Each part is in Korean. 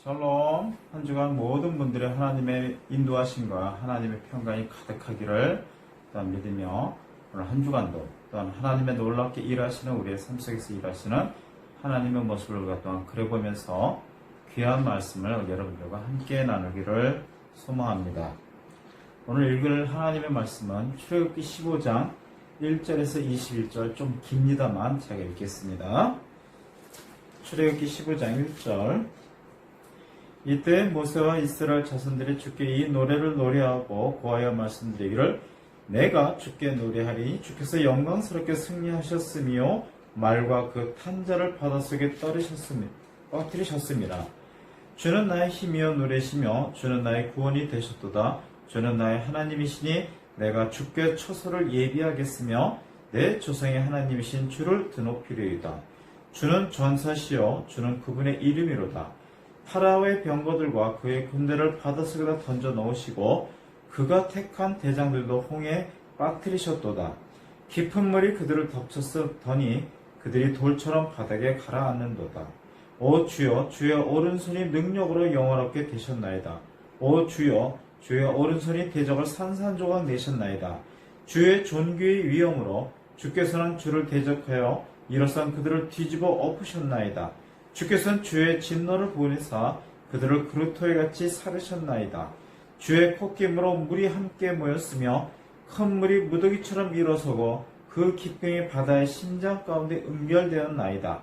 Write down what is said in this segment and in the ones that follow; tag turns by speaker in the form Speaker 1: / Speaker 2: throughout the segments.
Speaker 1: 샬롬. 한 주간 모든 분들의 하나님의 인도하심과 하나님의 평강이 가득하기를 또한 믿으며 오늘 한 주간도 또한 하나님의 놀랍게 일하시는 우리의 삶 속에서 일하시는 하나님의 모습을 우리가 또한 그려보면서 귀한 말씀을 여러분들과 함께 나누기를 소망합니다. 오늘 읽을 하나님의 말씀은 출애굽기 15장 1절에서 21절, 좀 깁니다만 제가 읽겠습니다. 출애굽기 15장 1절. 이때 모세와 이스라엘 자손들이 주께 이 노래를 노래하고 고하여 말씀드리기를, 내가 주께 노래하리니 주께서 영광스럽게 승리하셨으며 말과 그 탄자를 바닷속에 떨어뜨리셨습니다. 주는 나의 힘이여 노래시며 주는 나의 구원이 되셨도다. 주는 나의 하나님이시니 내가 주께 처소를 예비하겠으며 내 조상의 하나님이신 주를 드높이리이다. 주는 전사시여 주는 그분의 이름이로다. 파라오의 병거들과 그의 군대를 바닷속에다 던져 넣으시고 그가 택한 대장들도 홍해에 빠뜨리셨도다. 깊은 물이 그들을 덮쳤더니 그들이 돌처럼 바닥에 가라앉는도다. 오 주여, 주의 오른손이 능력으로 영원롭게 되셨나이다. 오 주여, 주의 오른손이 대적을 산산조각 내셨나이다. 주의 존귀의 위엄으로 주께서는 주를 대적하여 일어선 그들을 뒤집어 엎으셨나이다. 주께서는 주의 진노를 보내사 그들을 그루터에 같이 사르셨나이다. 주의 콧김으로 물이 함께 모였으며 큰 물이 무더기처럼 일어서고 그 깊음이 바다의 심장 가운데 응결되었나이다.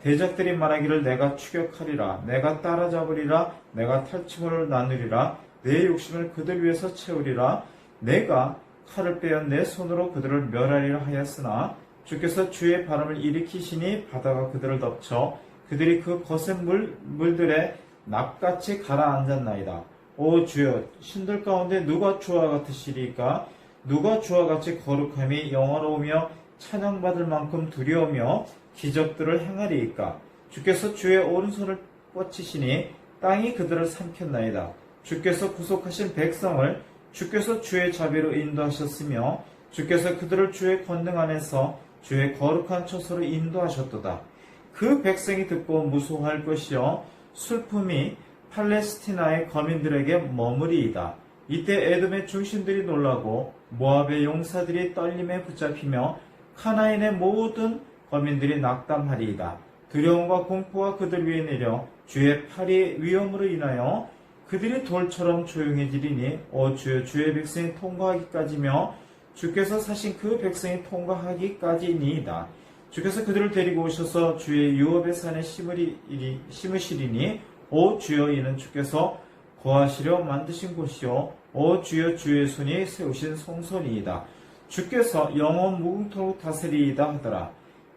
Speaker 1: 대적들이 말하기를 내가 추격하리라, 내가 따라잡으리라, 내가 탈취물을 나누리라, 내 욕심을 그들 위해서 채우리라. 내가 칼을 빼어 내 손으로 그들을 멸하리라 하였으나 주께서 주의 바람을 일으키시니 바다가 그들을 덮쳐 그들이 그 거센 물들에 납같이 가라앉았나이다. 오 주여, 신들 가운데 누가 주와 같으시리까? 누가 주와 같이 거룩함이 영화로우며 찬양받을 만큼 두려우며 기적들을 행하리이까? 주께서 주의 오른손을 뻗치시니 땅이 그들을 삼켰나이다. 주께서 구속하신 백성을 주께서 주의 자비로 인도하셨으며 주께서 그들을 주의 권능 안에서 주의 거룩한 처소로 인도하셨도다. 그 백성이 듣고 무서워할 것이요 슬픔이 팔레스티나의 거민들에게 머무리이다. 이때 에돔의 중심들이 놀라고 모압의 용사들이 떨림에 붙잡히며 카나인의 모든 거민들이 낙담하리이다. 두려움과 공포가 그들 위에 내려 주의 팔의 위엄으로 인하여 그들이 돌처럼 조용해지리니 오 주여, 주의 백성이 통과하기까지며 주께서 사신 그 백성이 통과하기까지니이다. 주께서 그들을 데리고 오셔서 주의 유업의 산에 심으시리니 오 주여, 이는 주께서 거하시려 만드신 곳이요 오 주여, 주의 손이 세우신 성소니이다. 주께서 영원 무궁토록 다스리이다 하더라.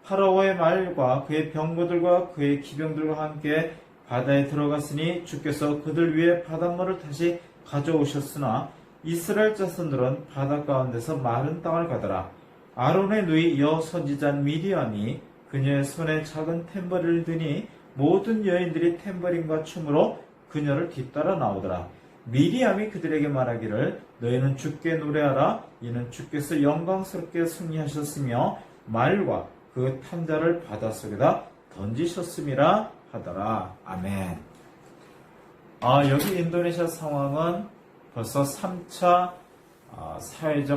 Speaker 1: 파라오의 말과 그의 병거들과 그의 기병들과 함께 바다에 들어갔으니 주께서 그들 위에 바닷물을 다시 가져오셨으나 이스라엘 자손들은 바다 가운데서 마른 땅을 가더라. 아론의 누이 여선지자 미디암이 그녀의 손에 작은 탬버린을 드니 모든 여인들이 탬버린과 춤으로 그녀를 뒤따라 나오더라. 미디암이 그들에게 말하기를, 너희는 주께 노래하라. 이는 주께서 영광스럽게 승리하셨으며 말과 그 탄자를 바닷속에다 던지셨음이라 하더라. 아멘. 여기 인도네시아 상황은 벌써 3차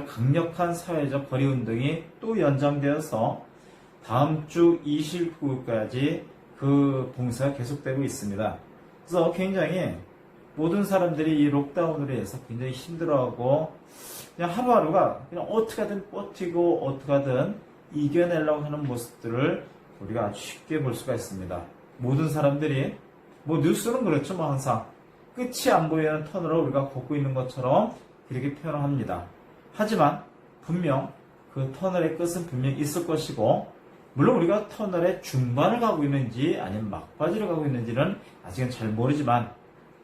Speaker 1: 강력한 사회적 거리운동이 또 연장되어서 다음 주 29일까지 그 봉쇄가 계속되고 있습니다. 그래서 굉장히 모든 사람들이 이 록다운으로 해서 굉장히 힘들어하고 그냥 하루하루가 그냥 어떻게든 버티고 어떻게든 이겨내려고 하는 모습들을 우리가 아주 쉽게 볼 수가 있습니다. 모든 사람들이 뉴스는 그렇죠. 항상 끝이 안 보이는 터널을 우리가 걷고 있는 것처럼 그렇게 표현을 합니다. 하지만 분명 그 터널의 끝은 분명 있을 것이고, 물론 우리가 터널의 중반을 가고 있는지 아니면 막바지를 가고 있는지는 아직은 잘 모르지만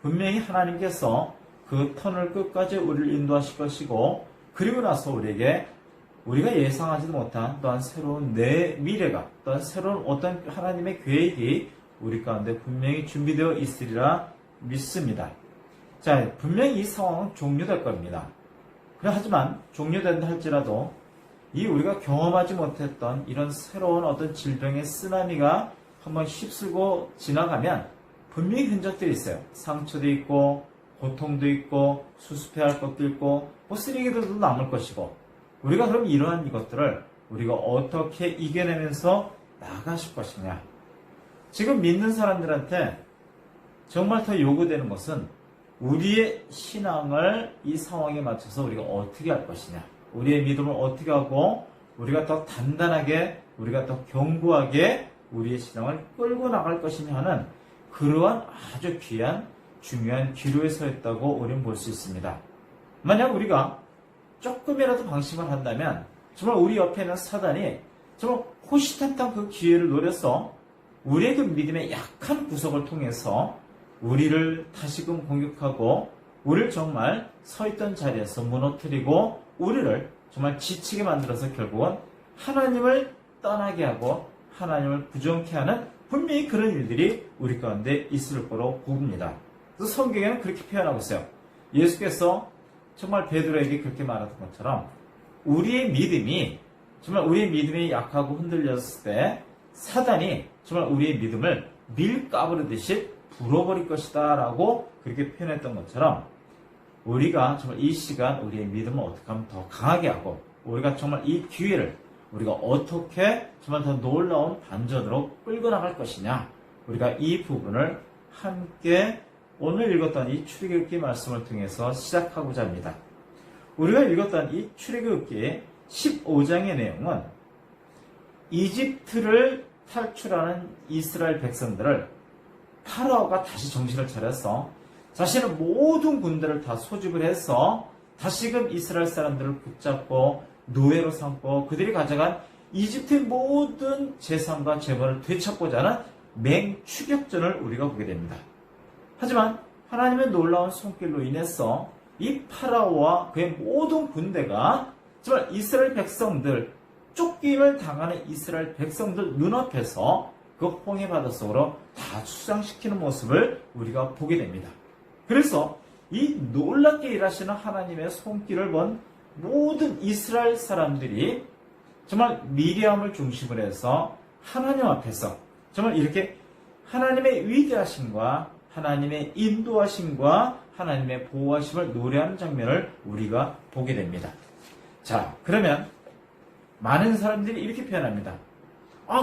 Speaker 1: 분명히 하나님께서 그 터널 끝까지 우리를 인도하실 것이고, 그리고 나서 우리가 예상하지도 못한 또한 새로운 내 미래가, 또한 새로운 어떤 하나님의 계획이 우리 가운데 분명히 준비되어 있으리라 믿습니다. 자, 분명히 이 상황은 종료될 겁니다. 하지만 종료된다 할지라도 이 우리가 경험하지 못했던 이런 새로운 어떤 질병의 쓰나미가 한번 휩쓸고 지나가면 분명히 흔적들이 있어요. 상처도 있고 고통도 있고 수습해야 할 것도 있고 뭐 쓰레기들도 남을 것이고 우리가 그럼 이러한 이것들을 우리가 어떻게 이겨내면서 나가실 것이냐. 지금 믿는 사람들한테 정말 더 요구되는 것은 우리의 신앙을 이 상황에 맞춰서 우리가 어떻게 할 것이냐. 우리의 믿음을 어떻게 하고 우리가 더 단단하게 우리가 더 견고하게 우리의 신앙을 끌고 나갈 것이냐 하는 그러한 아주 귀한 중요한 기로에 서 있다고 우리는 볼 수 있습니다. 만약 우리가 조금이라도 방심을 한다면 정말 우리 옆에 있는 사단이 정말 호시탐탐 그 기회를 노려서 우리의 그 믿음의 약한 구석을 통해서 우리를 다시금 공격하고 우리를 정말 서 있던 자리에서 무너뜨리고 우리를 정말 지치게 만들어서 결국은 하나님을 떠나게 하고 하나님을 부정케 하는 분명히 그런 일들이 우리 가운데 있을 거로 봅니다. 그래서 성경에는 그렇게 표현하고 있어요. 예수께서 정말 베드로에게 그렇게 말하던 것처럼 우리의 믿음이 정말 우리의 믿음이 약하고 흔들렸을 때 사단이 정말 우리의 믿음을 밀가부르듯이 불어버릴 것이다 라고 그렇게 표현했던 것처럼 우리가 정말 이 시간 우리의 믿음을 어떻게 하면 더 강하게 하고 우리가 정말 이 기회를 우리가 어떻게 정말 더 놀라운 반전으로 끌고 나갈 것이냐. 우리가 이 부분을 함께 오늘 읽었던 이 출애굽기 말씀을 통해서 시작하고자 합니다. 우리가 읽었던 이 출애굽기 15장의 내용은 이집트를 탈출하는 이스라엘 백성들을 파라오가 다시 정신을 차려서 자신의 모든 군대를 다 소집을 해서 다시금 이스라엘 사람들을 붙잡고 노예로 삼고 그들이 가져간 이집트의 모든 재산과 재물을 되찾고자 하는 맹추격전을 우리가 보게 됩니다. 하지만 하나님의 놀라운 손길로 인해서 이 파라오와 그의 모든 군대가 정말 이스라엘 백성들, 쫓김을 당하는 이스라엘 백성들 눈앞에서 그 홍해 바다 속으로 다 수장시키는 모습을 우리가 보게 됩니다. 그래서 이 놀랍게 일하시는 하나님의 손길을 본 모든 이스라엘 사람들이 정말 미리암을 중심으로 해서 하나님 앞에서 정말 이렇게 하나님의 위대하심과 하나님의 인도하심과 하나님의 보호하심을 노래하는 장면을 우리가 보게 됩니다. 자, 그러면 많은 사람들이 이렇게 표현합니다.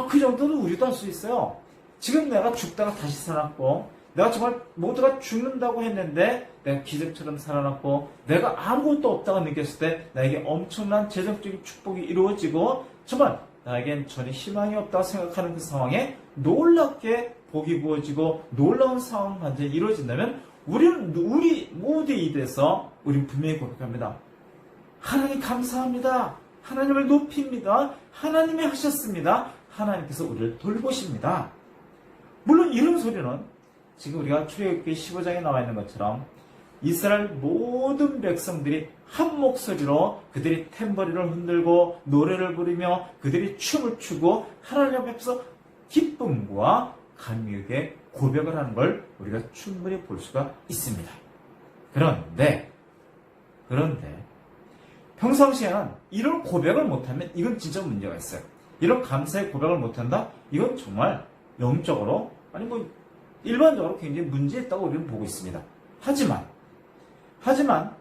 Speaker 1: 그 정도는 우리도 할 수 있어요. 지금 내가 죽다가 다시 살았고 내가 정말 모두가 죽는다고 했는데 내가 기적처럼 살아났고 내가 아무것도 없다고 느꼈을 때 나에게 엄청난 재정적인 축복이 이루어지고 정말 나에겐 전혀 희망이 없다고 생각하는 그 상황에 놀랍게 복이 부어지고 놀라운 상황 반전이 이루어진다면 우리 모두에 대해서 우리는 분명히 고백합니다. 하나님 감사합니다. 하나님을 높입니다. 하나님이 하셨습니다. 하나님께서 우리를 돌보십니다. 물론 이런 소리는 지금 우리가 출애굽기 15장에 나와 있는 것처럼 이스라엘 모든 백성들이 한 목소리로 그들이 탬버린을 흔들고 노래를 부르며 그들이 춤을 추고 하나님 앞에서 기쁨과 감격의 고백을 하는 걸 우리가 충분히 볼 수가 있습니다. 그런데 평상시에는 이런 고백을 못하면 이건 진짜 문제가 있어요. 이런 감사의 고백을 못한다? 이건 정말 영적으로 아니 일반적으로 굉장히 문제있다고 우리는 보고 있습니다. 하지만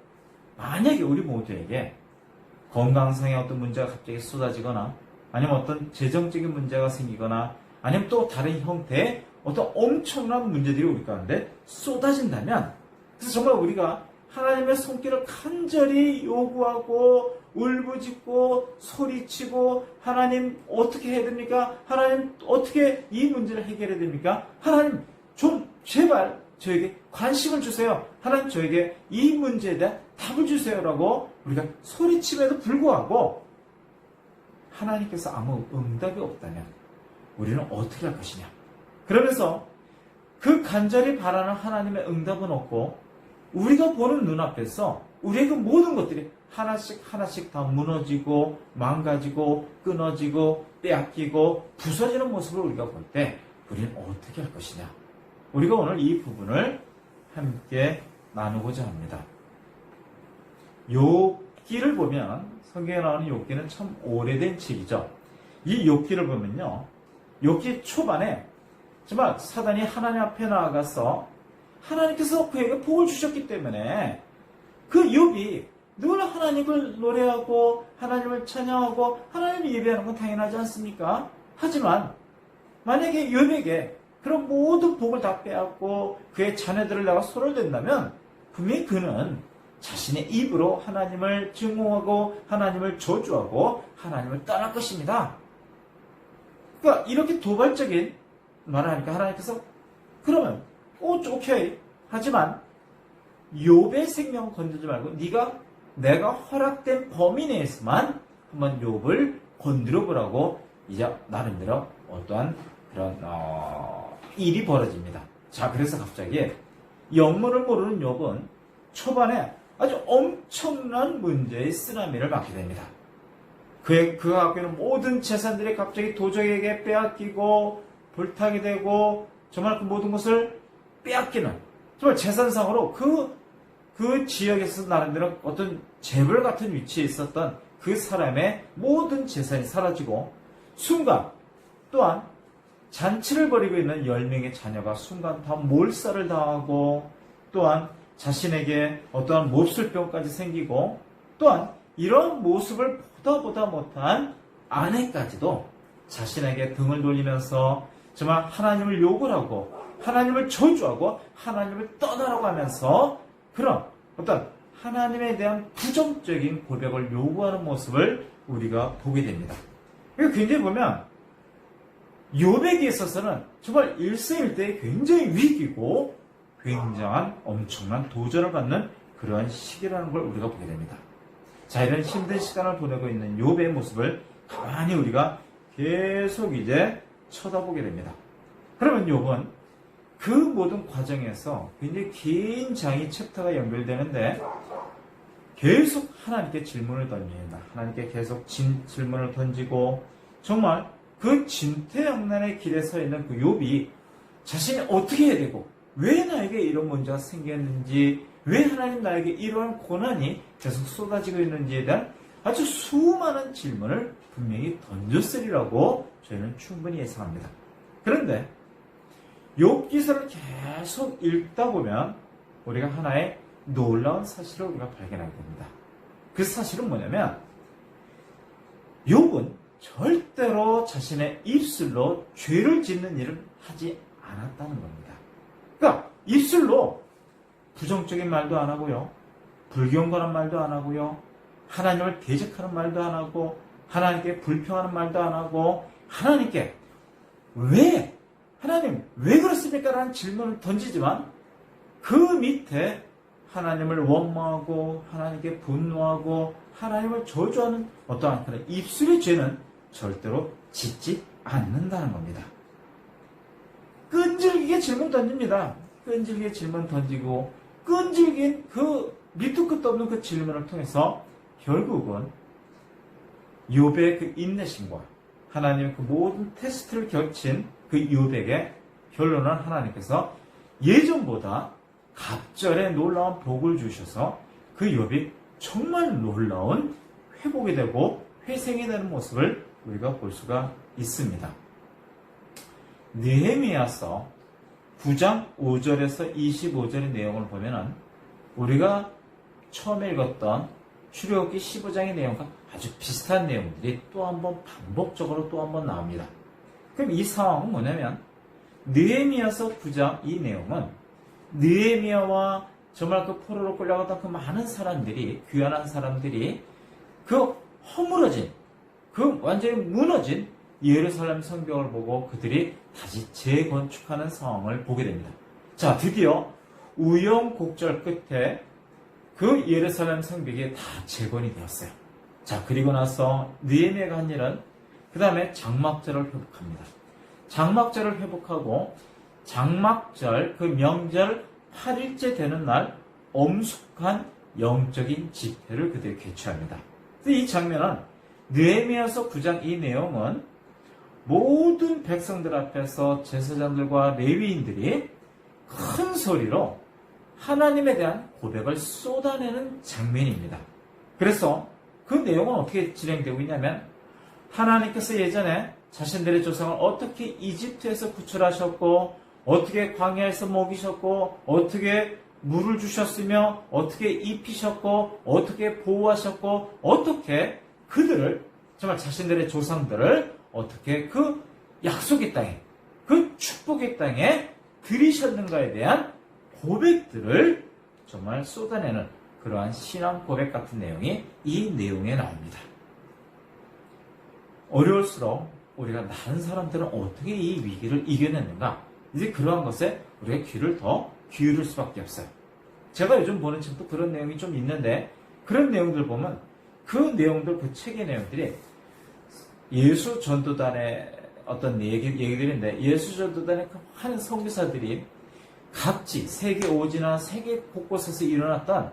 Speaker 1: 만약에 우리 모두에게 건강상의 어떤 문제가 갑자기 쏟아지거나 아니면 어떤 재정적인 문제가 생기거나 아니면 또 다른 형태의 어떤 엄청난 문제들이 우리 가운데 쏟아진다면 그래서 정말 우리가 하나님의 손길을 간절히 요구하고 울부짖고 소리치고 하나님 어떻게 해야 됩니까? 하나님 어떻게 이 문제를 해결해야 됩니까? 하나님 좀 제발 저에게 관심을 주세요. 하나님 저에게 이 문제에 대한 답을 주세요라고 우리가 소리침에도 불구하고 하나님께서 아무 응답이 없다면 우리는 어떻게 할 것이냐? 그러면서 그 간절히 바라는 하나님의 응답은 없고 우리가 보는 눈앞에서 우리의 그 모든 것들이 하나씩 다 무너지고 망가지고 끊어지고 빼앗기고 부서지는 모습을 우리가 볼 때 우리는 어떻게 할 것이냐? 우리가 오늘 이 부분을 함께 나누고자 합니다. 욥기를 보면 성경에 나오는 욥기는 참 오래된 책이죠. 이 욥기를 보면요. 욥기 초반에 정말 사단이 하나님 앞에 나아가서 하나님께서 그에게 복을 주셨기 때문에 그 욥이 늘 하나님을 노래하고 하나님을 찬양하고 하나님을 예배하는 건 당연하지 않습니까? 하지만 만약에 욥에게 그런 모든 복을 다 빼앗고 그의 자녀들을 내가 손을 댄다면 분명히 그는 자신의 입으로 하나님을 증오하고 하나님을 저주하고 하나님을 떠날 것입니다. 그러니까 이렇게 도발적인 말을 하니까 하나님께서 그러면 오케이. 하지만 욥의 생명을 건들지 말고 네가 내가 허락된 범위 내에서만 한번 욥을 건드려 보라고 이제 나름대로 어떠한 그런 일이 벌어집니다. 자, 그래서 갑자기 영문을 모르는 욥은 초반에 아주 엄청난 문제의 쓰나미를 맞게 됩니다. 그가 갖고 있는 모든 재산들이 갑자기 도적에게 빼앗기고 불타게 되고 정말 그 모든 것을 빼앗기는 정말 재산상으로 그 지역에서 나름대로 어떤 재벌 같은 위치에 있었던 그 사람의 모든 재산이 사라지고 순간 또한 잔치를 벌이고 있는 10명의 자녀가 순간 다 몰살을 당하고 또한 자신에게 어떠한 몹쓸병까지 생기고 또한 이런 모습을 보다 못한 아내까지도 자신에게 등을 돌리면서 정말 하나님을 욕을 하고 하나님을 저주하고 하나님을 떠나라고 하면서 그런 어떤 하나님에 대한 부정적인 고백을 요구하는 모습을 우리가 보게 됩니다. 그리고 굉장히 보면 욥에게 있어서는 정말 일생일대의 굉장히 위기고 굉장한 엄청난 도전을 받는 그러한 시기라는 걸 우리가 보게 됩니다. 자, 이런 힘든 시간을 보내고 있는 욥의 모습을 가만히 우리가 계속 이제 쳐다보게 됩니다. 그러면 욥은 그 모든 과정에서 굉장히 긴 장이 챕터가 연결되는데 계속 하나님께 질문을 던집니다. 하나님께 계속 질문을 던지고 정말 그 진퇴양난의 길에 서 있는 그 욥이 자신이 어떻게 해야 되고 왜 나에게 이런 문제가 생겼는지 왜 하나님 나에게 이러한 고난이 계속 쏟아지고 있는지에 대한 아주 수많은 질문을 분명히 던졌으리라고 저희는 충분히 예상합니다. 그런데 욥기서를 계속 읽다 보면 우리가 하나의 놀라운 사실을 우리가 발견하게 됩니다. 그 사실은 뭐냐면 욥은 절대로 자신의 입술로 죄를 짓는 일을 하지 않았다는 겁니다. 그러니까 입술로 부정적인 말도 안 하고요. 불경건한 말도 안 하고요. 하나님을 대적하는 말도 안 하고 하나님께 불평하는 말도 안 하고 하나님께 하나님 왜 그렇습니까? 라는 질문을 던지지만 그 밑에 하나님을 원망하고 하나님께 분노하고 하나님을 저주하는 어떠한 그런 입술의 죄는 절대로 짓지 않는다는 겁니다. 끈질기게 질문 던집니다. 끈질기게 질문 던지고 끈질긴 그 밑도 끝도 없는 그 질문을 통해서 결국은 욥의 그 인내심과 하나님의 그 모든 테스트를 겹친 그 욥에게 결론은 하나님께서 예전보다 갑절에 놀라운 복을 주셔서 그 욥이 정말 놀라운 회복이 되고 회생이 되는 모습을 우리가 볼 수가 있습니다. 느헤미야서 9장 5절에서 25절의 내용을 보면은 우리가 처음에 읽었던 출애굽기 15장의 내용과 아주 비슷한 내용들이 또 한 번 반복적으로 또 한 번 나옵니다. 그럼 이 상황은 뭐냐면 느헤미야서 9장 이 내용은 느헤미야와 정말 그 포로로 끌려갔던 그 많은 사람들이 귀환한 사람들이 그 허물어진 그 완전히 무너진 예루살렘 성경을 보고 그들이 다시 재건축하는 상황을 보게 됩니다. 자, 드디어 우여곡절 끝에 그 예루살렘 성벽이 다 재건이 되었어요. 자, 그리고 나서 느헤미야가 한 일은 그 다음에 장막절을 회복합니다. 장막절을 회복하고 장막절 그 명절 8일째 되는 날 엄숙한 영적인 집회를 그들이 개최합니다. 이 장면은 느헤미야서 9장 이 내용은 모든 백성들 앞에서 제사장들과 레위인들이 큰 소리로 하나님에 대한 고백을 쏟아내는 장면입니다. 그래서 그 내용은 어떻게 진행되고 있냐면 하나님께서 예전에 자신들의 조상을 어떻게 이집트에서 구출하셨고, 어떻게 광야에서 먹이셨고, 어떻게 물을 주셨으며, 어떻게 입히셨고, 어떻게 보호하셨고, 어떻게 그들을, 정말 자신들의 조상들을 어떻게 그 약속의 땅에, 그 축복의 땅에 들이셨는가에 대한 고백들을 정말 쏟아내는 그러한 신앙 고백 같은 내용이 이 내용에 나옵니다. 어려울수록 우리가 다른 사람들은 어떻게 이 위기를 이겨냈는가, 이제 그러한 것에 우리가 귀를 더 기울일 수밖에 없어요. 제가 요즘 보는 책도 그런 내용이 좀 있는데, 그런 내용들 보면 그 내용들, 그 책의 내용들이 예수 전도단의 어떤 얘기들인데, 예수 전도단의 그 많은 선교사들이 각지 세계 오지나 세계 곳곳에서 일어났던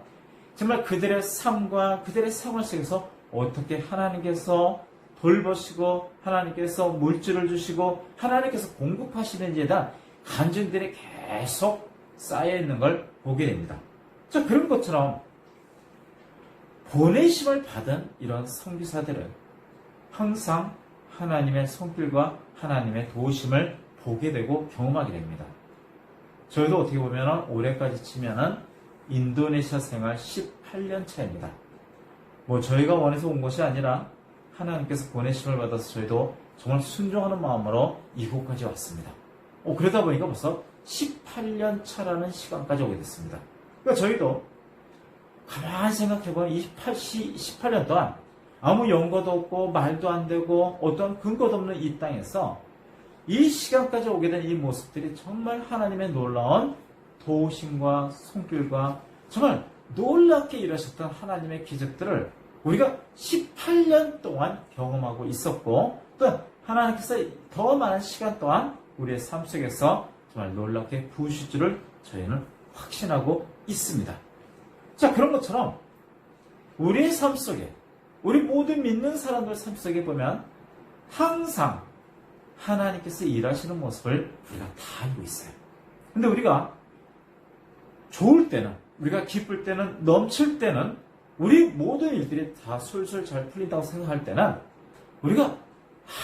Speaker 1: 정말 그들의 삶과 그들의 생활 속에서 어떻게 하나님께서 돌보시고 하나님께서 물질을 주시고 하나님께서 공급하시는지에 대한 간증들이 계속 쌓여있는 걸 보게 됩니다. 자, 그런 것처럼 보내심을 받은 이런 선교사들은 항상 하나님의 손길과 하나님의 도우심을 보게 되고 경험하게 됩니다. 저희도 어떻게 보면 올해까지 치면은 인도네시아 생활 18년 차입니다. 뭐 저희가 원해서 온 것이 아니라 하나님께서 보내심을 받아서 저희도 정말 순종하는 마음으로 이곳까지 왔습니다. 그러다 보니까 벌써 18년 차라는 시간까지 오게 됐습니다. 그러니까 저희도 가만히 생각해보면 18년 동안 아무 연고도 없고 말도 안 되고 어떤 근거도 없는 이 땅에서 이 시간까지 오게 된 이 모습들이 정말 하나님의 놀라운 도우심과 손길과 정말 놀랍게 일하셨던 하나님의 기적들을 우리가 18년 동안 경험하고 있었고, 또 하나님께서 더 많은 시간 동안 우리의 삶 속에서 정말 놀랍게 부으실 줄을 저희는 확신하고 있습니다. 자, 그런 것처럼 우리의 삶 속에, 우리 모든 믿는 사람들 삶 속에 보면 항상 하나님께서 일하시는 모습을 우리가 다 알고 있어요. 근데 우리가 좋을 때는, 우리가 기쁠 때는, 넘칠 때는, 우리 모든 일들이 다 술술 잘 풀린다고 생각할 때는 우리가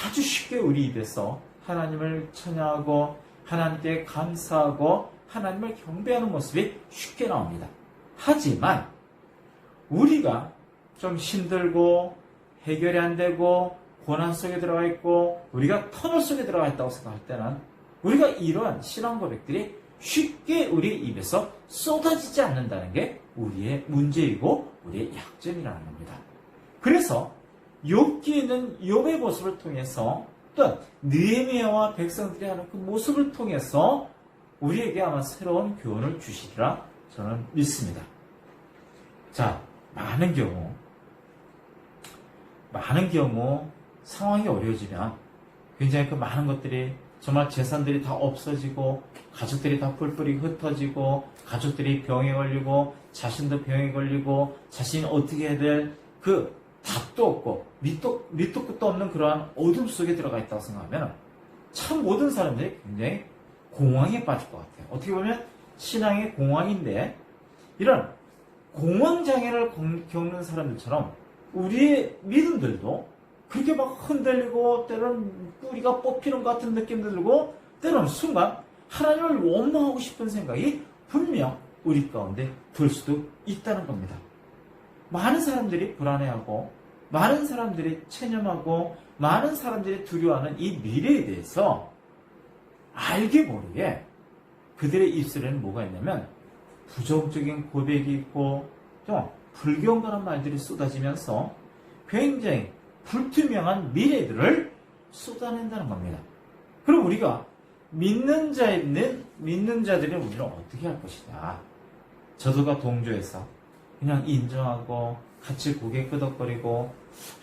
Speaker 1: 아주 쉽게 우리 입에서 하나님을 찬양하고 하나님께 감사하고 하나님을 경배하는 모습이 쉽게 나옵니다. 하지만 우리가 좀 힘들고 해결이 안 되고 고난 속에 들어가 있고 우리가 터널 속에 들어가 있다고 생각할 때는 우리가 이러한 신앙 고백들이 쉽게 우리 입에서 쏟아지지 않는다는 게 우리의 문제이고 우리의 약점이라는 겁니다. 그래서 욥기에 있는 욥의 모습을 통해서 또 느헤미야와 백성들이 하는 그 모습을 통해서 우리에게 아마 새로운 교훈을 주시리라 저는 믿습니다. 자, 많은 경우 상황이 어려워지면 굉장히 그 많은 것들이 정말 재산들이 다 없어지고 가족들이 다 뿔뿔이 흩어지고 가족들이 병에 걸리고 자신도 병에 걸리고 자신이 어떻게 해야 될 그 답도 없고 밑도 끝도 없는 그러한 어둠 속에 들어가 있다고 생각하면 참 모든 사람들이 굉장히 공황에 빠질 것 같아요. 어떻게 보면 신앙의 공황인데 이런 공황장애를 겪는 사람들처럼 우리의 믿음들도 그렇게 막 흔들리고 때로는 뿌리가 뽑히는 것 같은 느낌도 들고 때로는 순간 하나님을 원망하고 싶은 생각이 분명 우리 가운데 들 수도 있다는 겁니다. 많은 사람들이 불안해하고 많은 사람들이 체념하고 많은 사람들이 두려워하는 이 미래에 대해서 알게 모르게 그들의 입술에는 뭐가 있냐면 부정적인 고백이 있고 좀 불경건한 말들이 쏟아지면서 굉장히 불투명한 미래들을 쏟아낸다는 겁니다. 그럼 우리가 믿는 자들이 우리는 어떻게 할 것이냐? 저들과 동조해서 그냥 인정하고 같이 고개 끄덕거리고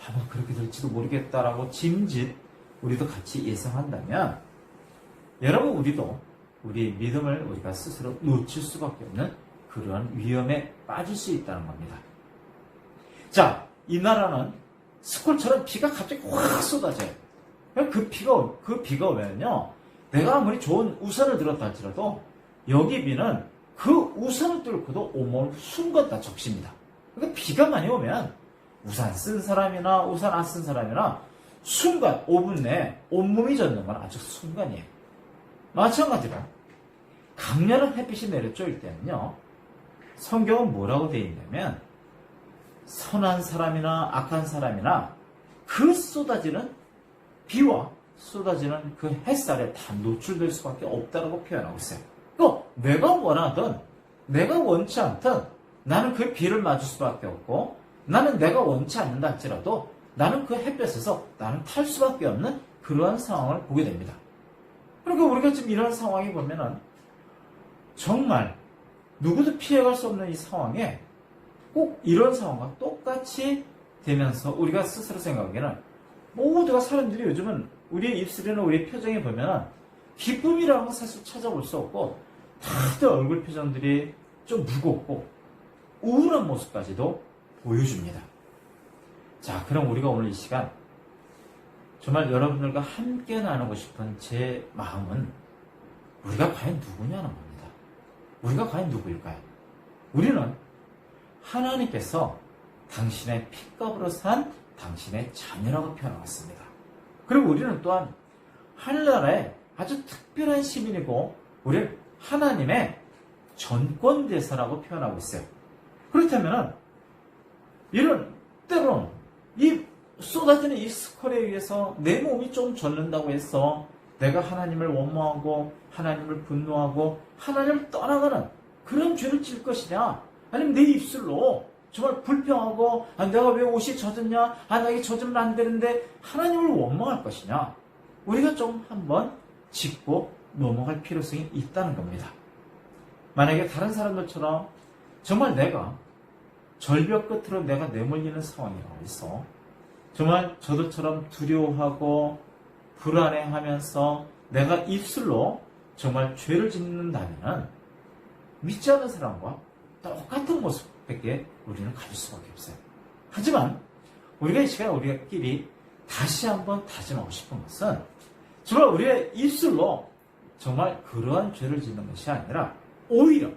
Speaker 1: 아마 그렇게 될지도 모르겠다라고 짐짓 우리도 같이 예상한다면 여러분 우리도 우리 믿음을 우리가 스스로 놓칠 수밖에 없는 그러한 위험에 빠질 수 있다는 겁니다. 자, 이 나라는 스콜처럼 비가 갑자기 확 쏟아져요. 그 비가 오면요, 내가 아무리 좋은 우산을 들었다 할지라도 여기 비는 그 우산을 뚫고도 온몸을 순간 다 적십니다. 그러니까 비가 많이 오면 우산 쓴 사람이나 우산 안 쓴 사람이나 순간 5분 내에 온몸이 젖는 건 아주 순간이에요. 마찬가지로 강렬한 햇빛이 내려쬐을 때는요. 성경은 뭐라고 되어 있냐면 선한 사람이나 악한 사람이나 그 쏟아지는 비와 쏟아지는 그 햇살에 다 노출될 수밖에 없다고 표현하고 있어요. 또 내가 원하든 내가 원치 않든 나는 그 비를 맞을 수밖에 없고 나는 내가 원치 않는다 할지라도 나는 그 햇볕에서 나는 탈 수밖에 없는 그러한 상황을 보게 됩니다. 그러니까 우리가 지금 이런 상황이 보면은 정말 누구도 피해갈 수 없는 이 상황에 꼭 이런 상황과 똑같이 되면서 우리가 스스로 생각하기에는 모두가 사람들이 요즘은 우리의 입술이나 우리의 표정에 보면은 기쁨이라는 건 사실 찾아볼 수 없고 다들 얼굴 표정들이 좀 무겁고 우울한 모습까지도 보여줍니다. 자, 그럼 우리가 오늘 이 시간 정말 여러분들과 함께 나누고 싶은 제 마음은 우리가 과연 누구냐는 겁니다. 우리가 과연 누구일까요? 우리는 하나님께서 당신의 핏값으로 산 당신의 자녀라고 표현하고 있습니다. 그리고 우리는 또한 하늘나라의 아주 특별한 시민이고 우리는 하나님의 전권대사라고 표현하고 있어요. 그렇다면 이런 때로는 이 쏟아지는 이 스컬에 의해서 내 몸이 좀 젖는다고 해서 내가 하나님을 원망하고 하나님을 분노하고 하나님을 떠나가는 그런 죄를 질 것이냐, 아니면 내 입술로 정말 불평하고 내가 왜 옷이 젖었냐, 나에게 젖으면 안 되는데 하나님을 원망할 것이냐, 우리가 좀 한번 짚고 넘어갈 필요성이 있다는 겁니다. 만약에 다른 사람들처럼 정말 내가 절벽 끝으로 내가 내몰리는 상황이라고 해서 정말 저들처럼 두려워하고 불안해하면서 내가 입술로 정말 죄를 짓는다면 믿지 않는 사람과 똑같은 모습밖에 우리는 가질 수밖에 없어요. 하지만 우리가 이 시간에 우리끼리 다시 한번 다짐하고 싶은 것은 정말 우리의 입술로 정말 그러한 죄를 짓는 것이 아니라 오히려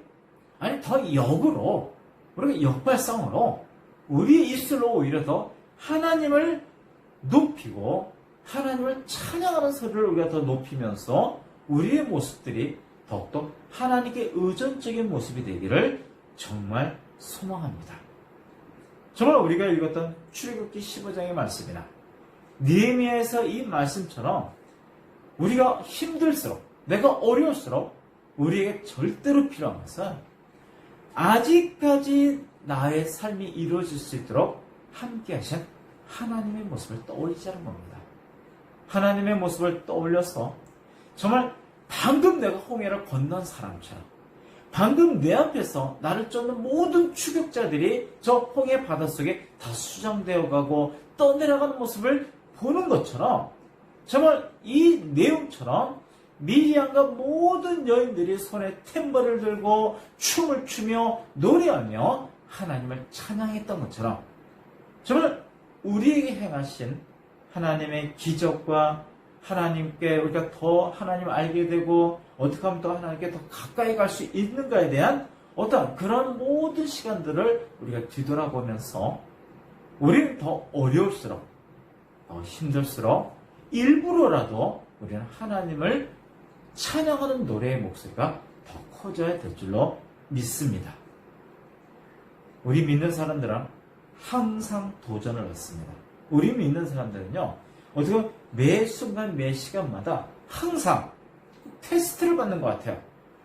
Speaker 1: 더 역으로 우리가 역발상으로 우리의 입술로 오히려 더 하나님을 높이고 하나님을 찬양하는 소리를 우리가 더 높이면서 우리의 모습들이 더욱더 하나님께 의존적인 모습이 되기를 정말 소망합니다. 정말 우리가 읽었던 출애굽기 15장의 말씀이나 느헤미야에서 이 말씀처럼 우리가 힘들수록 내가 어려울수록 우리에게 절대로 필요한 것은 아직까지 나의 삶이 이루어질 수 있도록 함께 하신 하나님의 모습을 떠올리자는 겁니다. 하나님의 모습을 떠올려서 정말 방금 내가 홍해를 건넌 사람처럼 방금 내 앞에서 나를 쫓는 모든 추격자들이 저 홍해 바닷속에 다 수장되어 가고 떠내려가는 모습을 보는 것처럼 정말 이 내용처럼 미리암과 모든 여인들이 손에 탬버를 들고 춤을 추며 노래하며 하나님을 찬양했던 것처럼 정말 우리에게 행하신 하나님의 기적과 하나님께 우리가 더 하나님을 알게 되고 어떻게 하면 더 하나님께 더 가까이 갈 수 있는가에 대한 어떤 그런 모든 시간들을 우리가 뒤돌아보면서 우리는 더 어려울수록 더 힘들수록 일부러라도 우리는 하나님을 찬양하는 노래의 목소리가 더 커져야 될 줄로 믿습니다. 우리 믿는 사람들은 항상 도전을 받습니다. 우리 믿는 사람들은요, 어떻게 보면 매 순간 매 시간마다 항상 테스트를 받는 것 같아요.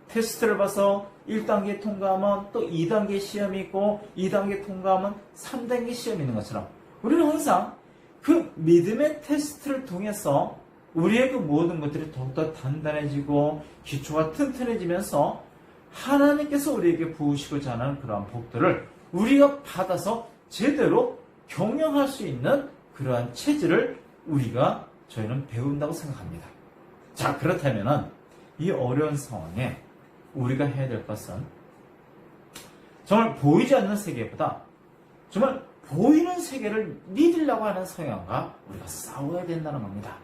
Speaker 1: 테스트를 봐서 1단계 통과하면 또 2단계 시험이 있고 2단계 통과하면 3단계 시험이 있는 것처럼 우리는 항상 그 믿음의 테스트를 통해서 우리의 그 모든 것들이 더욱더 단단해지고 기초가 튼튼해지면서 하나님께서 우리에게 부으시고자 하는 그러한 복들을 우리가 받아서 제대로 경영할 수 있는 그러한 체질을 저희는 배운다고 생각합니다. 자, 그렇다면 이 어려운 상황에 우리가 해야 될 것은 정말 보이지 않는 세계보다 정말 보이는 세계를 믿으려고 하는 성향과 우리가 싸워야 된다는 겁니다.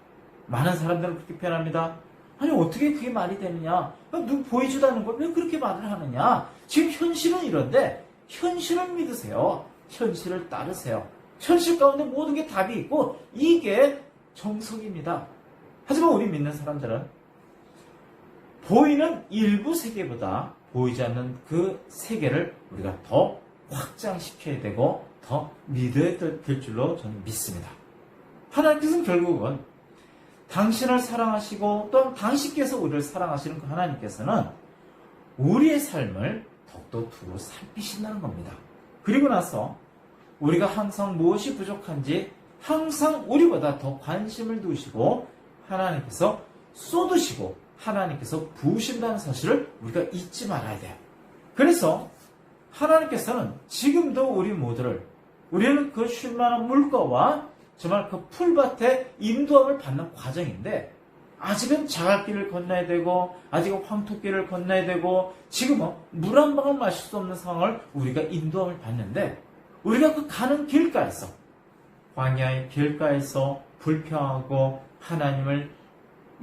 Speaker 1: 많은 사람들은 그렇게 표현합니다. 아니, 어떻게 그게 말이 되느냐? 누구 보이지도 않는 걸 왜 그렇게 말을 하느냐? 지금 현실은 이런데 현실을 믿으세요. 현실을 따르세요. 현실 가운데 모든 게 답이 있고 이게 정석입니다. 하지만 우리 믿는 사람들은 보이는 일부 세계보다 보이지 않는 그 세계를 우리가 더 확장시켜야 되고 더 믿어야 될 줄로 저는 믿습니다. 하나님께서는 결국은 당신을 사랑하시고 또한 당신께서 우리를 사랑하시는 그 하나님께서는 우리의 삶을 더욱더 두루 살피신다는 겁니다. 그리고 나서 우리가 항상 무엇이 부족한지 항상 우리보다 더 관심을 두시고 하나님께서 쏟으시고 하나님께서 부으신다는 사실을 우리가 잊지 말아야 돼요. 그래서 하나님께서는 지금도 우리 모두를 우리는 그 쉴만한 물가와 정말 그 풀밭에 인도함을 받는 과정인데 아직은 자갈길을 건너야 되고 아직은 황토길을 건너야 되고 지금은 물 한 방울 마실 수 없는 상황을 우리가 인도함을 받는데 우리가 그 가는 길가에서 광야의 길가에서 불평하고 하나님을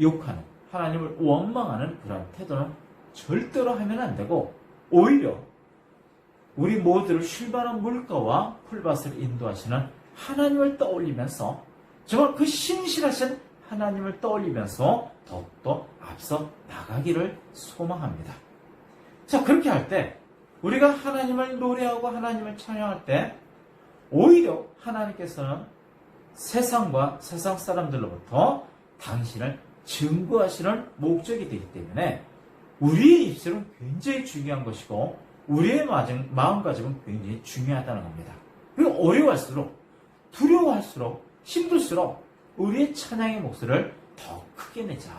Speaker 1: 욕하는 하나님을 원망하는 그런 태도는 절대로 하면 안 되고 오히려 우리 모두를 쉴만한 물가와 풀밭을 인도하시는 하나님을 떠올리면서 정말 그 신실하신 하나님을 떠올리면서 더욱더 앞서 나가기를 소망합니다. 자, 그렇게 할 때 우리가 하나님을 노래하고 하나님을 찬양할 때 오히려 하나님께서는 세상과 세상 사람들로부터 당신을 증거하시는 목적이 되기 때문에 우리의 입술은 굉장히 중요한 것이고 우리의 마음가짐은 굉장히 중요하다는 겁니다. 그리고 어려워할수록 두려워할수록 힘들수록 우리의 찬양의 목소리를 더 크게 내자.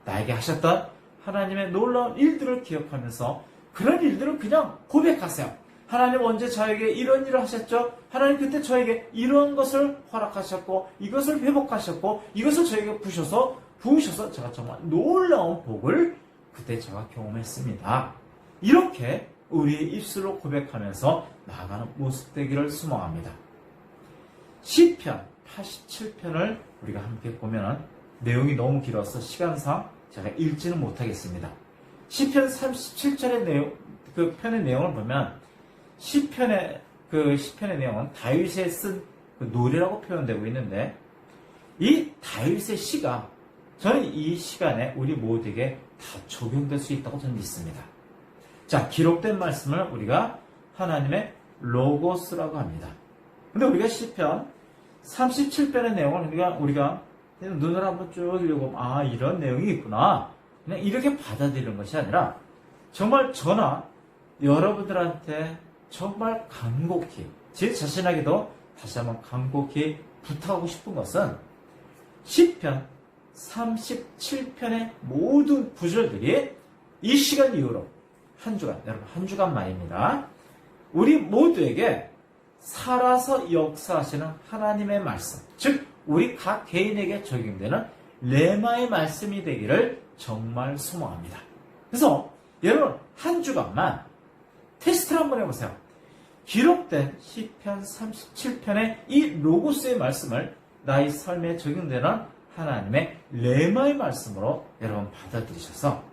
Speaker 1: 나에게 하셨던 하나님의 놀라운 일들을 기억하면서 그런 일들을 그냥 고백하세요. 하나님 언제 저에게 이런 일을 하셨죠? 하나님 그때 저에게 이런 것을 허락하셨고 이것을 회복하셨고 이것을 저에게 부으셔서 제가 정말 놀라운 복을 그때 제가 경험했습니다. 이렇게 우리의 입술로 고백하면서 나아가는 모습 되기를 소망합니다. 시편 87편을 우리가 함께 보면 내용이 너무 길어서 시간상 제가 읽지는 못하겠습니다. 시편 37절의 내용, 그 편의 내용을 보면 시편의 내용은 다윗의 쓴 그 노래라고 표현되고 있는데 이 다윗의 시가 저는 이 시간에 우리 모두에게 다 적용될 수 있다고 저는 믿습니다. 자, 기록된 말씀을 우리가 하나님의 로고스라고 합니다. 근데 우리가 시편 37편의 내용을 우리가 눈을 한번 쭉 읽고 이런 내용이 있구나 그냥 이렇게 받아들이는 것이 아니라 정말 저나 여러분들한테 정말 간곡히 제 자신에게도 다시 한번 간곡히 부탁하고 싶은 것은 시편 37편의 모든 구절들이 이 시간 이후로 여러분 한 주간 말입니다. 우리 모두에게 살아서 역사하시는 하나님의 말씀, 즉 우리 각 개인에게 적용되는 레마의 말씀이 되기를 정말 소망합니다. 그래서 여러분 한 주간만 테스트를 한번 해보세요. 기록된 시편 37편의 이 로고스의 말씀을 나의 삶에 적용되는 하나님의 레마의 말씀으로 여러분 받아들이셔서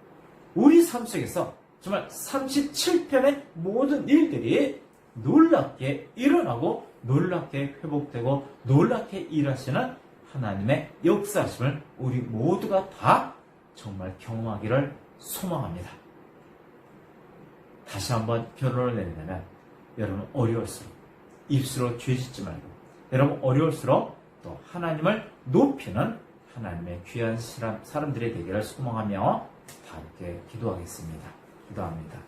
Speaker 1: 우리 삶 속에서 정말 37편의 모든 일들이 놀랍게 일어나고 놀랍게 회복되고 놀랍게 일하시는 하나님의 역사하심을 우리 모두가 다 정말 경험하기를 소망합니다. 다시 한번 결론을 내리자면 여러분 어려울수록 입술로 죄짓지 말고 여러분 어려울수록 또 하나님을 높이는 하나님의 귀한 사람들이 되기를 소망하며 다 함께 기도하겠습니다. 기도합니다.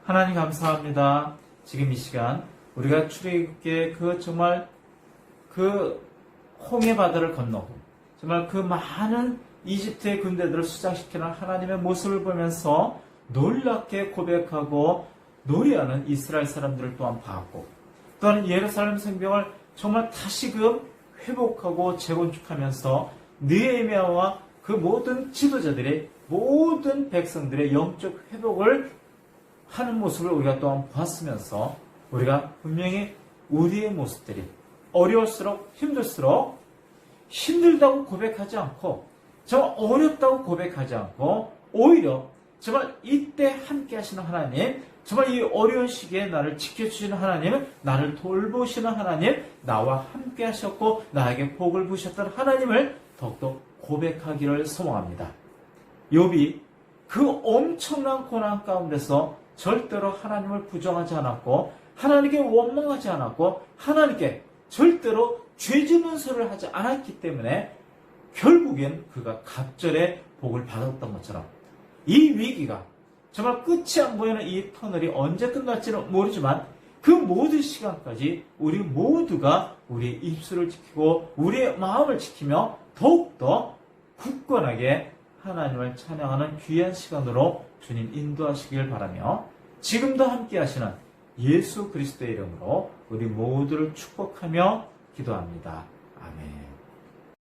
Speaker 1: 하나님 감사합니다. 지금 이 시간 우리가 출애굽기의 정말 홍해 바다를 건너고 정말 그 많은 이집트의 군대들을 수장시키는 하나님의 모습을 보면서 놀랍게 고백하고 노래하는 이스라엘 사람들을 또한 봤고 또한 예루살렘 성벽을 정말 다시금 회복하고 재건축하면서 느헤미야와 그 모든 지도자들의 모든 백성들의 영적 회복을 하는 모습을 우리가 또한 보았으면서 우리가 분명히 우리의 모습들이 어려울수록 힘들수록 힘들다고 고백하지 않고 정말 어렵다고 고백하지 않고 오히려 정말 이때 함께 하시는 하나님 정말 이 어려운 시기에 나를 지켜주시는 하나님, 나를 돌보시는 하나님, 나와 함께 하셨고 나에게 복을 부으셨던 하나님을 더욱더 고백하기를 소망합니다. 욥이 그 엄청난 고난 가운데서 절대로 하나님을 부정하지 않았고 하나님께 원망하지 않았고 하나님께 절대로 죄 짓는 소리를 하지 않았기 때문에 결국엔 그가 갑절의 복을 받았던 것처럼 이 위기가 정말 끝이 안 보이는 이 터널이 언제 끝날지는 모르지만 그 모든 시간까지 우리 모두가 우리의 입술을 지키고 우리의 마음을 지키며 더욱더 굳건하게 하나님을 찬양하는 귀한 시간으로 주님 인도하시길 바라며 지금도 함께 하시는 예수 그리스도의 이름으로 우리 모두를 축복하며 기도합니다. 아멘.